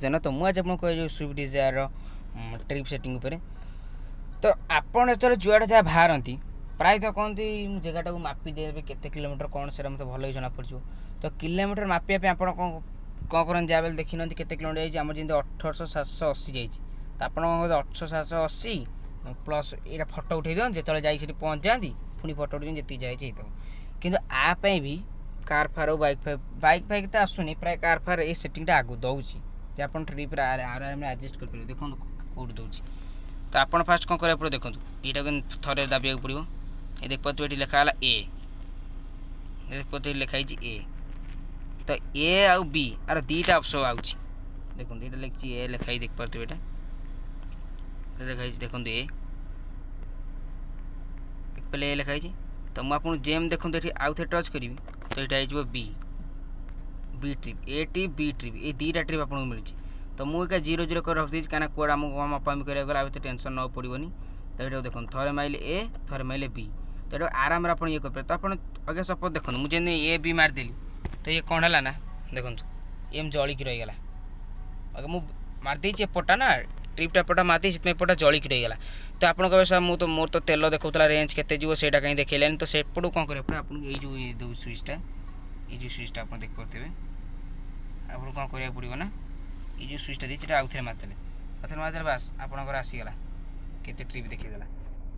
ना तो मुझे आपको जो स्विफ्ट डिजायर ट्रिप सेटिंग उपर तो आपड़ जो जुआड़े जहाँ बाहर प्रायतः कहते जगह मापी देवे केते किलोमीटर कौन से मतलब भल जना पड़ तो किलोमीटर मापिया आप कौन करें जहाँ बेल देखी ना केते किलोमीटर जाइए जमी 18,780 जाइए तो आप 18,780 प्लस ये फटो उठे दिखाँ जो जा पहुँच जाती पुणी फटो उठे जी जाए कि आपाई भी कार फार बाइक फाइक तो आसुनी प्राय कार फार ये सेटिंगटा आगु दूसरी आप ट्रिप आराम एडजस्ट कर देखो कौट दूसरी तो आप फास्ट कौन करा पड़े देखो यहाँ थे दाबा पड़ो ये देख पाते ये लिखा ए देख पाते लिखाई ए तो ए आउ बी आर दीटा ऑप्शन आउची देखो ये लिखी ए लिखाई देख पाते यहाँ लिखाई देखो ए पहले ए लिखाई तो मुझे जेम देखो ये आउ थे टच करी तो यहाँ हो B B trip A trip B trip ये दीटा ट्रिप आपको मिली तो मुझे 0-0 कर रखी कहीं कौड़ आम मापामी कराला टेंशन ना पड़ोनी तो ये देखो थे माइले ए थे माइले बी तो ये आराम आप ये करें तो आप अगर सपोज देखो मुझे ए बी मारदेली तो ये कौन है ना देखो एम जलिक रहीगला अगर मुझे मारदे एपटा ना ट्रिपटा एपटा मारदे से एपटा जलिक रहीगला तो आप कहे सर मुझे तो मोर तो तेल देखा रेंज के से कहीं देखलानी तो सेपटू कौन करें आप जो स्विचटा ये जो स्विचटा आप देख पारे आप कौन करा पड़ो ना ये जो स्विचटा दी आउ थे मारदे बास आपंकर आसीगला केते ट्रिप देखीदेला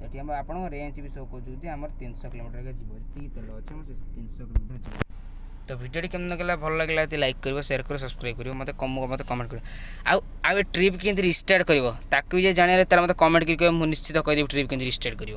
तो ये आप रेंज भी शो कर आम 300 किलोमीटर जी तेल अच्छे 300 किलोमीटर जी तो भिडियो केमती लगे भल लगे लाइक कर शेयर कर सब्सक्राइब कर मत कमेंट कर आउ ट्रिप के रिस्टार्ट कर ताकू भी जाने मतलब कमेंट कर निश्चित कहीदेवी ट्रिप के रिस्टार्ट कर।